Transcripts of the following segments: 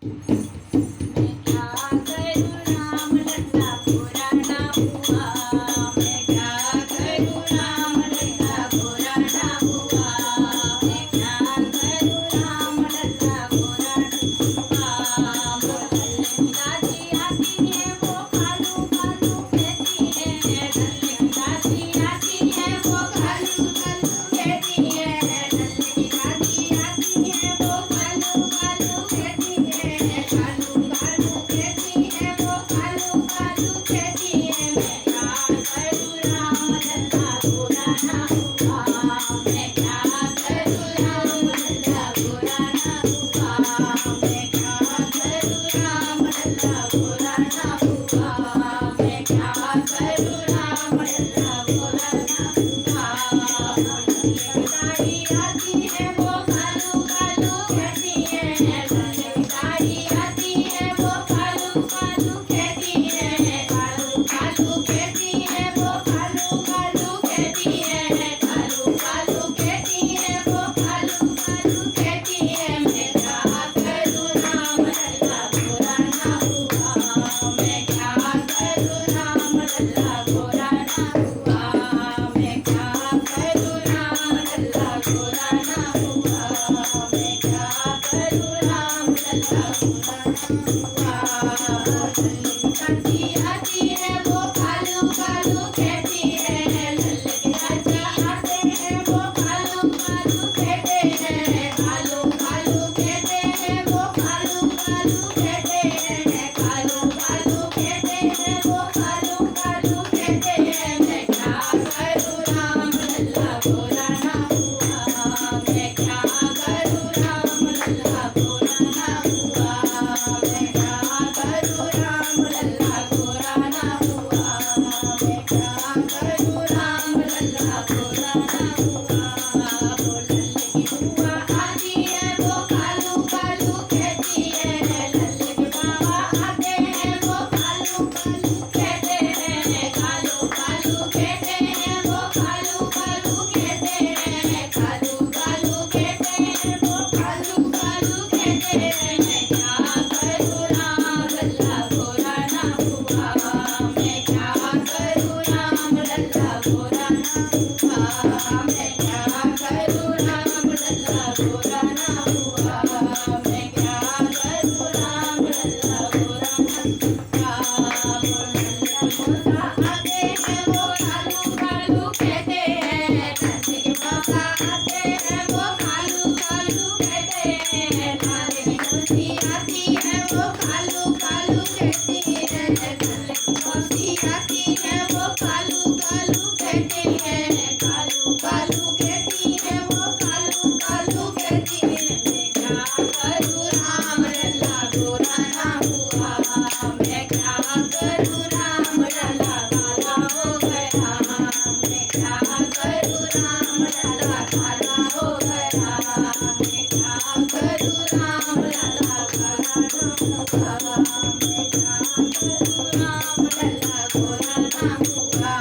मैं क्या करूँ राम लल्ला पुराना हुआ। मैं क्या करूँ राम लल्ला पुराना हुआ। मैं क्या करूँ राम लल्ला पुराना हुआ। दादी आती है वो कालू कालू कहती है। दादी आती है वो कालू कालू कहती है। दादी आती है वो कालू कालू कहती है। कालू कालू कहती है वो कालू कालू कहती है। मैं क्या करूँ राम लल्ला पुराना हुआ। मैं क्या करूँ राम लल्ला पुराना हुआ। मैं क्या करूँ राम लल्ला पुराना हुआ। मैं क्या करूँ राम लल्ला पुराना हुआ। दादी आती है वो कालू कालू कहती है। दादी आती है वो कालू कालू कहती है। कालू कालू कहती है वो कालू कालू कहती है। कालू कालू कहती है वो कालू कालू कहती है। मैं क्या करूँ राम लल्ला पुराना हुआ। मैं क्या करूँ राम लल्ला पुराना हुआ। मैं क्या करूँ राम लल्ला पुराना हुआ। मैं क्या करूँ राम लल्ला पुराना हुआ। दादी आती है वो कालू कालू कहती है। लल्ले के राजा आते हैं वो कालू कालू कहते हैं। कालू कालू कहते हैं वो कालू कालू कहते हैं। कालू कालू कहते हैं वो कालू कालू कहते हैं। मैं क्या करूँ राम लल्ला पुराना हुआ। मैं क्या करूँ राम लल्ला पुराना हुआ। मैं क्या करूँ राम लल्ला पुराना हुआ। मैं क्या करूँ राम लल्ला पुराना हुआ। वो लल्ले की बुआ आती है वो कालू कालू कहती है। लल्ले के बाबा आते हैं वो कालू कालू कहते हैं। कालू कालू कहते हैं वो कालू कालू कहते हैं। कालू कालू कहते हैं वो कालू कालू कहते हैं। मैं क्या करूँ राम लल्ला पुराना हुआ। मैं क्या करूँ राम लल्ला पुराना हुआ। मैं क्या करूँ राम लल्ला पुराना हुआ। मैं क्या करूँ राम लल्ला पुराना हुआ। आते हैं वो कालू कालू कहते हैं। नन्हे के पापा आते हैं वो कालू कालू कहते हैं। नानी की खुशी आती है वो कालू कालू कहती है। नन्हे की खुशी आती है वो कालू कालू कहती है। कालू कालू कहती है वो कालू कालू कहती है। मैं क्या करूँ राम लल्ला पुराना हुआ। मैं क्या करूँ राम लल्ला काला हो गया। मैं क्या करूँ राम लल्ला काला हो गया। मैं क्या करूँ राम लल्ला काला हुआ। मैं क्या करूँ राम लल्ला पुराना हुआ।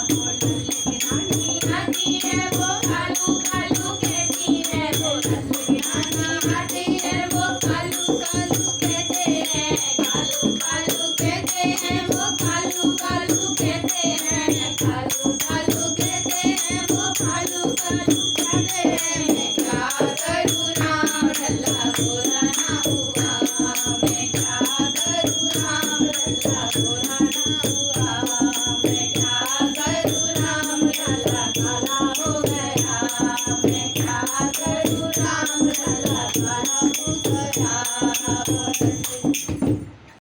वो लल्ले की नानी आती है वो कालू कालू कहती है। वो लल्ले की नानी आती है वो कालू कालू कहते हैं। कालू कालू कहते हैं वो कालू कालू कहते हैं। कालू कालू कहते हैं वो कालू कालू कहते हैं। मैं क्या करूँ राम लल्ला पुराना हुआ। मैं क्या करूँ राम लल्ला पुराना हुआ। मैं क्या करूँ राम लल्ला काला हो